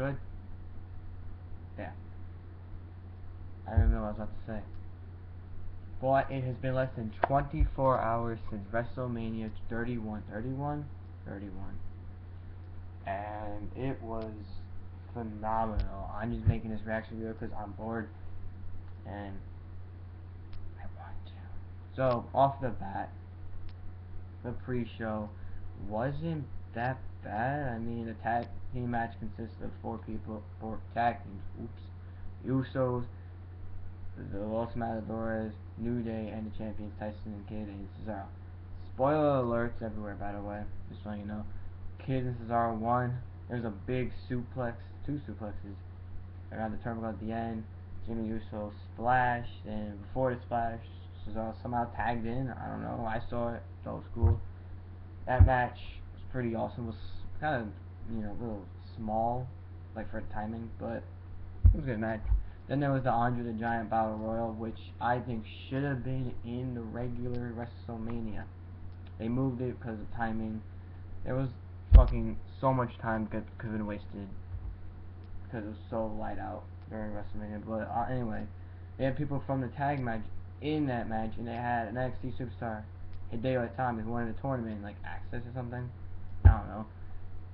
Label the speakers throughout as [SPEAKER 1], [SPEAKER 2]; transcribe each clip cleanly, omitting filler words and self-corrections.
[SPEAKER 1] good? Yeah. I don't know what I was about to say. But it has been less than 24 hours since WrestleMania 31. 31? 31. And it was phenomenal. I'm just making this reaction video because I'm bored. And I want to. So, off the bat, the pre-show wasn't that bad. I mean, the tag team match consisted of 4 tag teams. Oops. Usos, the Los Matadores, New Day, and the champions Tyson and Kidd and Cesaro. Spoiler alerts everywhere, by the way. Just so you know. Kidd and Cesaro won. There's a big suplex, 2 suplexes around the turnbuckle at the end. Jimmy Uso splashed, and before the splash, Cesaro somehow tagged in. I don't know. I saw it. That was cool. That match was pretty awesome. It was kind of, a little small, like for the timing, but it was a good match. Then there was the Andre the Giant Battle Royal, which I think should have been in the regular WrestleMania. They moved it because of timing. There was fucking so much time could have been wasted because it was so light out during WrestleMania. But anyway, they had people from the tag match in that match, and they had an NXT superstar, Hideo Itami, who won the tournament, like Access or something. I don't know.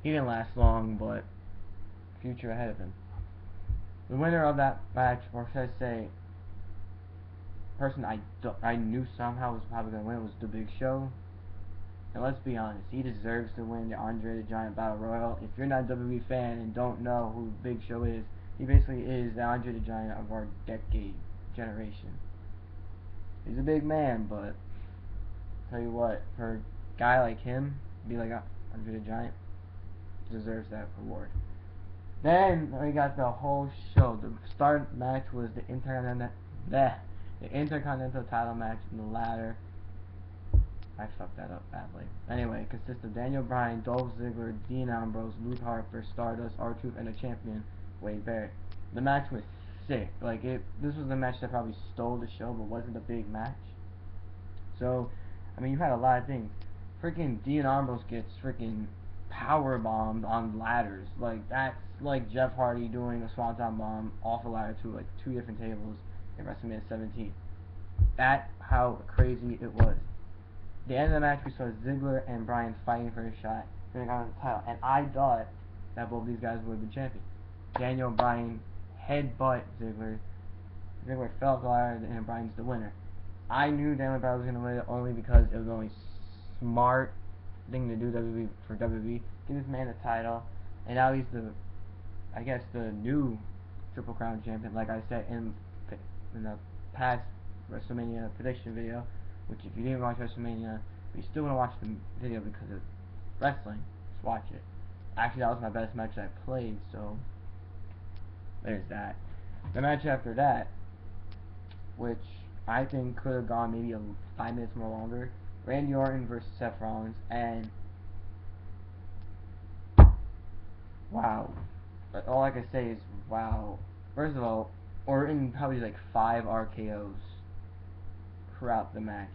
[SPEAKER 1] He didn't last long, but future ahead of him. The winner of that match, or should I say, person I knew somehow was probably going to win, was The Big Show. And let's be honest, he deserves to win the Andre the Giant Battle Royal. If you're not a WWE fan and don't know who Big Show is, he basically is the Andre the Giant of our decade generation. He's a big man, but tell you what, for a guy like him, be like Andre the Giant, deserves that reward. Then we got the whole show. The start match was the Intercontinental title match in the ladder. I fucked that up badly. Anyway, it consists of Daniel Bryan, Dolph Ziggler, Dean Ambrose, Luke Harper, Stardust, R-Truth, and the champion, Wade Barrett. The match was sick. This was the match that probably stole the show, but wasn't a big match. So, I mean, you had a lot of things. Freaking Dean Ambrose gets freaking power bombed on ladders. Like, that's like Jeff Hardy doing a swanton bomb off a ladder to like 2 different tables in WrestleMania 17. That's how crazy it was. At the end of the match, we saw Ziggler and Bryan fighting for a shot for the title, and I thought that both these guys would have been champions. Daniel Bryan headbutt Ziggler. Ziggler fell off the ladder, and Bryan's the winner. I knew Daniel Bryan was going to win it only because it was the only smart thing to do for WWE. Give this man the title, and now he's the new Triple Crown champion. Like I said in the past WrestleMania prediction video, which if you didn't watch WrestleMania, but you still want to watch the video because of wrestling, just watch it. Actually, that was my best match I played, so there's that. The match after that, which I think could have gone maybe 5 minutes more longer, Randy Orton versus Seth Rollins, and wow. All I can say is wow. First of all, Orton probably like 5 RKOs throughout the match.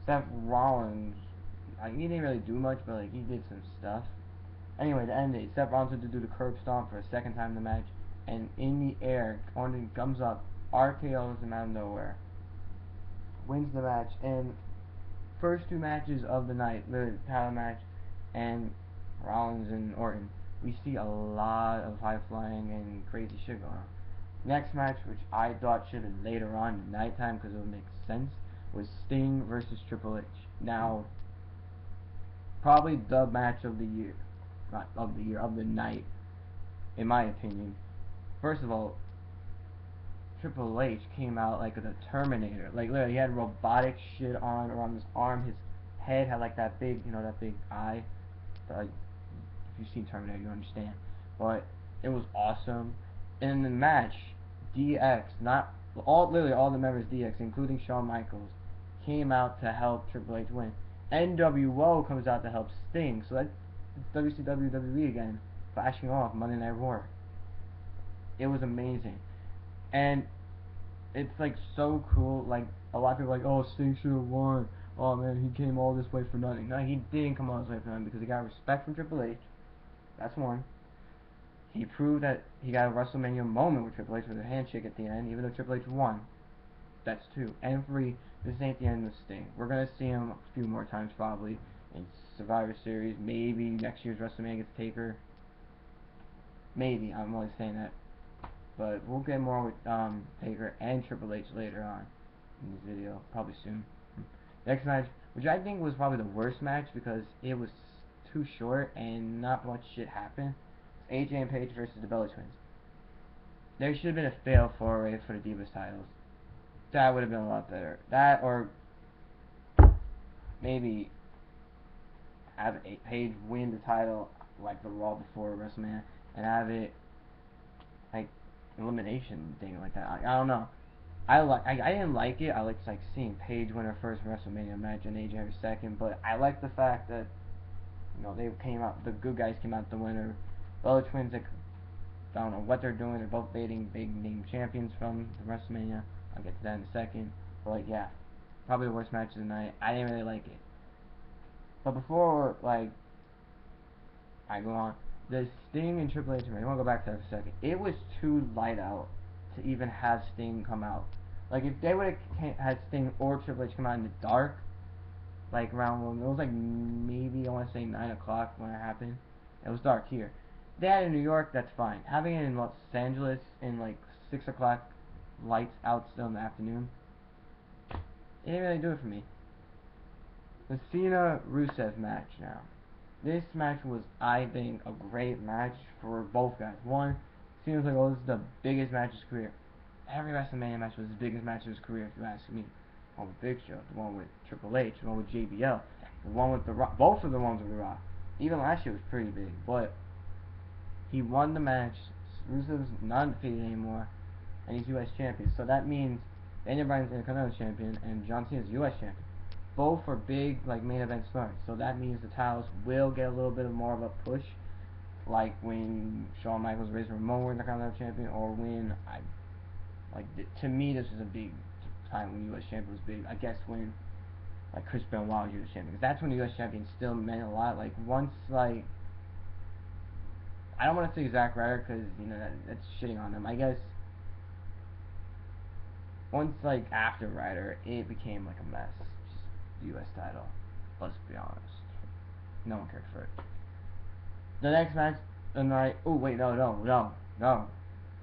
[SPEAKER 1] Seth Rollins, he didn't really do much, but he did some stuff. Anyway, the end date, Seth Rollins had to do the curb stomp for a second time in the match, and in the air, Orton comes up, RKOs him out of nowhere, wins the match, and first 2 matches of the night, the title match, and Rollins and Orton, we see a lot of high flying and crazy shit going on. Next match, which I thought should have been later on in nighttime because it would make sense, was Sting versus Triple H. Now, probably the match of the year, not of the year, of the night, in my opinion. First of all, Triple H came out like the Terminator. Like literally, he had robotic shit on around his arm. His head had like that big, that big eye. If you've seen Terminator, you understand. But it was awesome. And in the match, DX, literally all the members of DX, including Shawn Michaels, came out to help Triple H win. NWO comes out to help Sting. So that's WCW WWE again, flashing off Monday Night Raw. It was amazing. And it's like so cool. Like a lot of people are like, oh, Sting should have won. Oh man, he came all this way for nothing. No, he didn't come all this way for nothing because he got respect from Triple H. That's one. He proved that he got a WrestleMania moment with Triple H with a handshake at the end, even though Triple H won. That's 2. And 3, this ain't the end of Sting. We're going to see him a few more times probably in Survivor Series. Maybe next year's WrestleMania against Taker. Maybe, I'm only saying that. But we'll get more with Taker and Triple H later on in this video, probably soon. Next match, which I think was probably the worst match because it was too short and not much shit happened. It's AJ and Paige versus the Bella Twins. There should have been a fail four-way for the Divas titles. That would have been a lot better. That, or maybe have Paige win the title like the Raw before WrestleMania and have it like elimination thing like that. I don't know. I didn't like it. I liked like seeing Paige win her first WrestleMania match and AJ her second, but I like the fact that they came out, the good guys came out the winner. Bella Twins, like, I don't know what they're doing. They're both dating big name champions from the WrestleMania. I'll get to that in a second. But like, yeah, probably the worst match of the night. I didn't really like it. But before like I go on, the Sting and Triple H match, I want to go back to that for a second. It was too light out to even have Sting come out. Like if they would have had Sting or Triple H come out in the dark, like around when it was like maybe I want to say 9 o'clock when it happened. It was dark here. If they had it in New York, that's fine. Having it in Los Angeles in like 6 o'clock, lights out still in the afternoon, it didn't really do it for me. The Cena Rusev match now. This match was, I think, a great match for both guys. One, Cena was like, oh, this is the biggest match of his career. Every WrestleMania match was the biggest match of his career, if you ask me. The one with Big Show, the one with Triple H, the one with JBL, the one with The Rock. Both of the ones with The Rock. Even last year was pretty big, but he won the match. Rusev's not undefeated anymore, and he's U.S. champion. So that means Daniel Bryan's Intercontinental champion and John Cena's U.S. champion. Both are big, like, main event stars. So that means the titles will get a little bit more of a push, like when Shawn Michaels, Razor Ramon were Intercontinental champion, or when to me this was a big time when U.S. champion was big. I guess when like Chris Benoit was U.S. champion, because that's when the U.S. champion still meant a lot. Like once like I don't want to say Zack Ryder because that's shitting on him. I guess once like after Ryder, it became like a mess. Just the U.S. title. Let's be honest. No one cared for it. The next match tonight. Oh wait, no.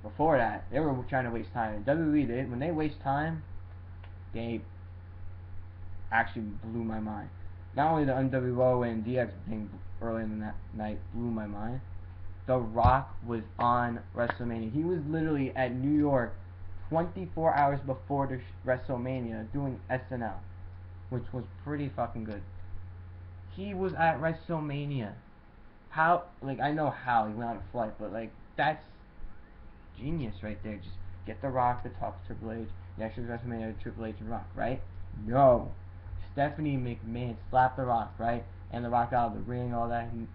[SPEAKER 1] Before that, they were trying to waste time. WWE did. When they waste time, they actually blew my mind. Not only the NWO and DX thing earlier in the night blew my mind. The Rock was on WrestleMania. He was literally at New York 24 hours before the WrestleMania doing SNL, which was pretty fucking good. He was at WrestleMania. How? Like, I know how he went on a flight, but like that's genius right there. Just get The Rock to talk to Triple H. Next year's WrestleMania, Triple H and Rock, right? No. Stephanie McMahon slapped The Rock, right? And The Rock out of the ring, all that. And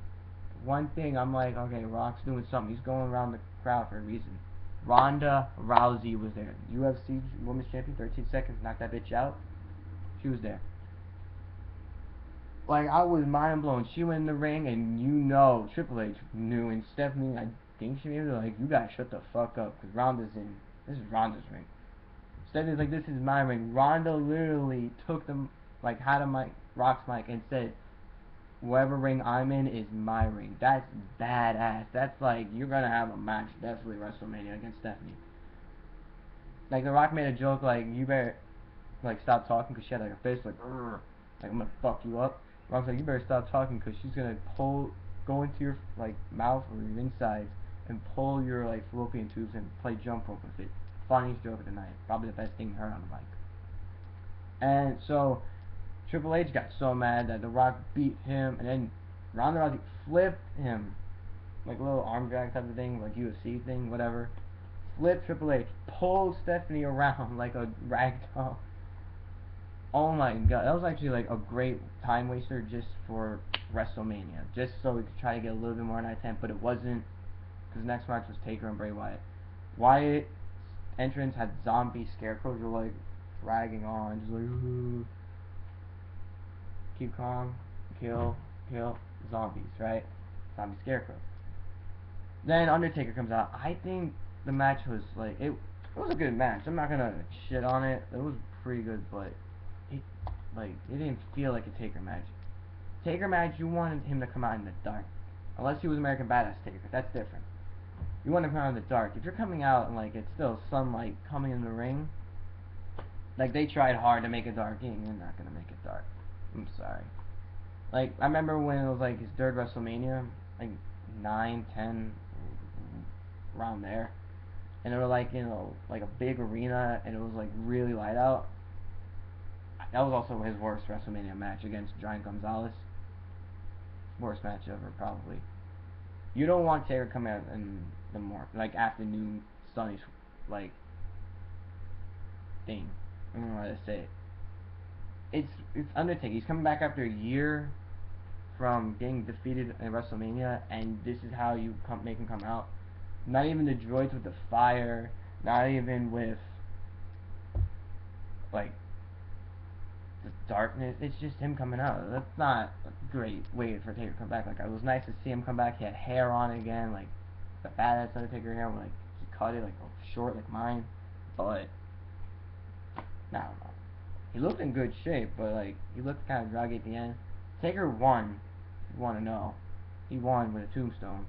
[SPEAKER 1] one thing, I'm like, okay, Rock's doing something. He's going around the crowd for a reason. Ronda Rousey was there. UFC Women's Champion, 13 seconds, knocked that bitch out. She was there. Like, I was mind blown. She went in the ring, and Triple H knew, and Stephanie, I think she was like, you guys shut the fuck up, because Ronda's in. This is Ronda's ring. Stephanie's like, this is my ring. Ronda literally took them, like, had a mic, Rock's mic, and said, whatever ring I'm in is my ring. That's badass. That's like, you're gonna have a match, definitely WrestleMania against Stephanie. Like, The Rock made a joke, like, you better, like, stop talking, because she had, like, a face, like, I'm gonna fuck you up. Rock's like, you better stop talking, because she's gonna go into your, like, mouth or your insides, and pull your, like, fallopian tubes and play jump rope with it. Funniest joke of the night. Probably the best thing heard on the mic. And so, Triple H got so mad that The Rock beat him, and then Ronda Rousey flipped him, like a little arm drag type of thing, like UFC thing, whatever. Flipped Triple H, pulled Stephanie around like a rag doll. Oh my god, that was actually like a great time waster just for WrestleMania, just so we could try to get a little bit more 9 out of 10, but it wasn't, because the next match was Taker and Bray Wyatt. Wyatt's entrance had zombie scarecrows who were like dragging on, just like, ooh. Keep calm, kill, zombies, right? Zombie scarecrow. Then Undertaker comes out. I think the match was like it. It was a good match. I'm not gonna shit on it. It was pretty good, but it it didn't feel like a Taker match. Taker match, you wanted him to come out in the dark, unless he was American Badass Taker. That's different. You want him to come out in the dark. If you're coming out and like it's still sunlight coming in the ring, like they tried hard to make it dark. You're not gonna make it dark. I'm sorry. Like I remember when it was like his third WrestleMania, like 9, 10, around there, and they were like like a big arena, and it was like really light out. That was also his worst WrestleMania match against Giant Gonzalez. Worst match ever, probably. You don't want Taker coming out in the like afternoon sunny like thing. I don't know how to say it. It's Undertaker. He's coming back after a year from getting defeated in WrestleMania, and this is how you make him come out. Not even the droids with the fire. Not even with like the darkness. It's just him coming out. That's not a great way for Taker to come back. Like it was nice to see him come back. He had hair on again, like the badass Undertaker hair. Like he cut it like short like mine, but I don't know. He looked in good shape, but like he looked kind of draggy at the end. Taker won. If you want to know, he won with a tombstone.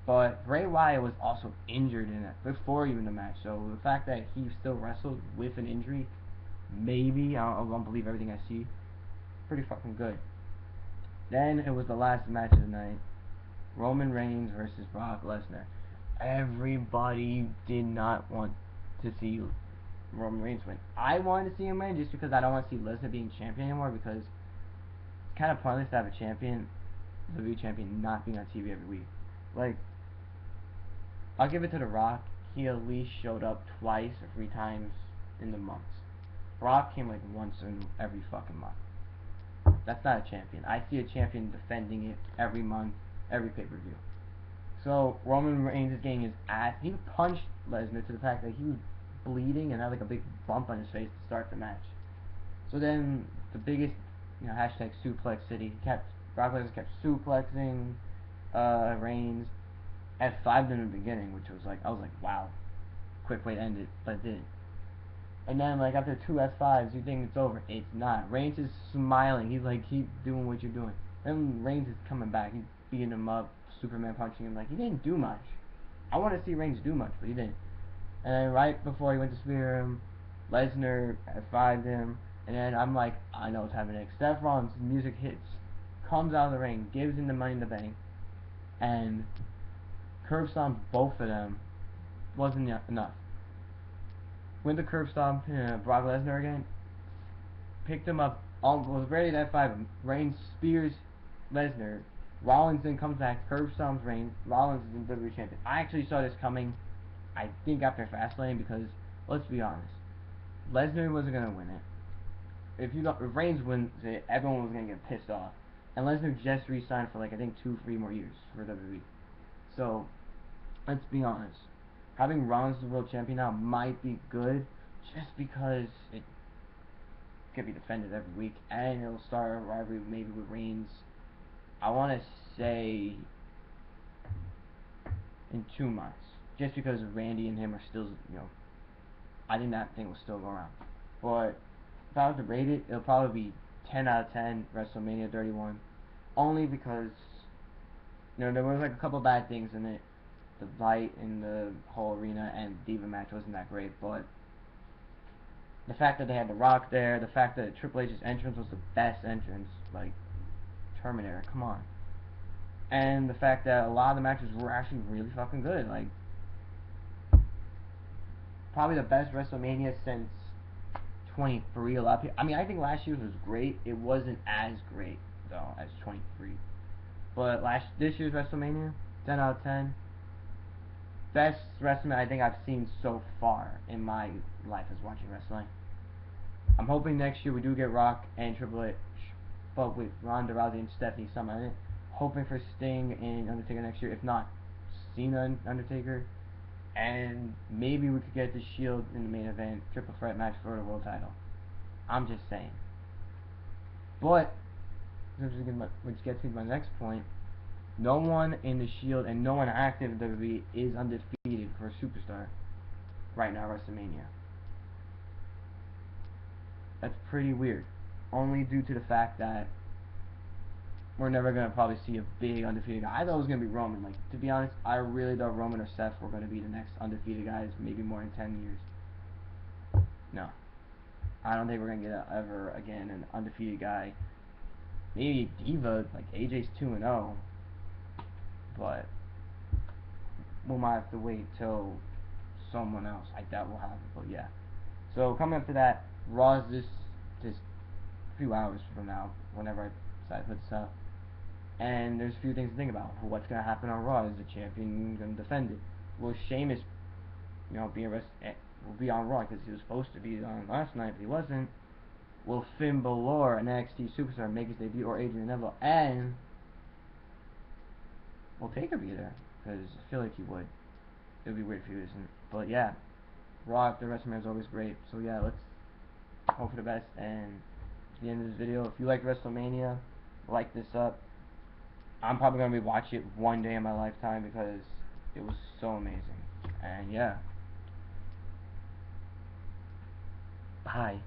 [SPEAKER 1] But Bray Wyatt was also injured in it before even the match. So the fact that he still wrestled with an injury, maybe I don't believe everything I see. Pretty fucking good. Then it was the last match of the night: Roman Reigns versus Brock Lesnar. Everybody did not want to see Roman Reigns win. I wanted to see him win just because I don't want to see Lesnar being champion anymore, because it's kind of pointless to have a champion, WWE champion, not being on TV every week. Like, I'll give it to The Rock. He at least showed up twice or 3 times in the months. Brock came like once in every fucking month. That's not a champion. I see a champion defending it every month, every pay-per-view. So Roman Reigns is getting his ass. He punched Lesnar to the fact that he was bleeding and had like a big bump on his face to start the match. So then the biggest, hashtag suplex city. Brock Lesnar kept suplexing Reigns. F5'd in the beginning, which was like, I was like, wow, quick way to end it, but it didn't. And then like after 2 F5s, you think it's over. It's not. Reigns is smiling. He's like, keep doing what you're doing. Then Reigns is coming back. He's beating him up, Superman punching him. Like, he didn't do much. I want to see Reigns do much, but he didn't. And then right before he went to spear him, Lesnar F5'd him. And then I'm like, I know what's happening next. Seth Rollins' music hits, comes out of the ring, gives him the Money in the Bank, and curb stomps both of them. Wasn't enough. Went to curb stomp Brock Lesnar again, picked him up, was ready to F5 him. Reigns spears Lesnar. Rollins then comes back, curb stomps Reigns. Rollins is the WWE champion. I actually saw this coming, I think, after Fastlane, because let's be honest, Lesnar wasn't gonna win it. If Reigns wins it, everyone was gonna get pissed off. And Lesnar just re-signed for like I think 2-3 more years for WWE. So let's be honest. Having Rollins the world champion now might be good, just because it can be defended every week, and it'll start a rivalry maybe with Reigns. I want to say in 2 months, just because Randy and him are still, I think that thing will still go around. But if I was to rate it, it'll probably be 10 out of 10 WrestleMania 31, only because there was like a couple bad things in it. The light in the whole arena and Diva match wasn't that great, but the fact that they had The Rock there, the fact that Triple H's entrance was the best entrance, like Terminator, come on. And the fact that a lot of the matches were actually really fucking good, like probably the best WrestleMania since 23. A lot of people, I mean, I think last year's was great. It wasn't as great though as 23, but this year's WrestleMania, 10 out of 10. Best wrestling I think I've seen so far in my life as watching wrestling. I'm hoping next year we do get Rock and Triple H, but with Ronda Rousey and Stephanie Summit in it. Hoping for Sting and Undertaker next year. If not, Cena and Undertaker. And maybe we could get the Shield in the main event, triple threat match for the world title. I'm just saying. But, which gets me to my next point, No one in the Shield and no one active in WWE is undefeated for a superstar right now at WrestleMania. That's pretty weird. Only due to the fact that we're never going to probably see a big undefeated guy. I thought it was going to be Roman. Like, to be honest, I really thought Roman or Seth were going to be the next undefeated guys, maybe more in 10 years. No. I don't think we're going to get ever again an undefeated guy. Maybe Diva, like AJ's 2-0, but we might have to wait till someone else. I doubt we'll have it, but yeah. So coming up to that, Raw is just a few hours from now, whenever I decide to put this up. And there's a few things to think about. What's going to happen on Raw? Is the champion going to defend it? Will Sheamus, will be on Raw because he was supposed to be on last night, but he wasn't. Will Finn Balor, an NXT superstar, make his debut, or Adrian Neville? And will Taker be there? Because I feel like he would. It would be weird if he wasn't. But yeah, Raw after WrestleMania is always great. So yeah, let's hope for the best. And at the end of this video, if you like WrestleMania, like this up. I'm probably going to be watching it one day in my lifetime because it was so amazing. And yeah. Bye.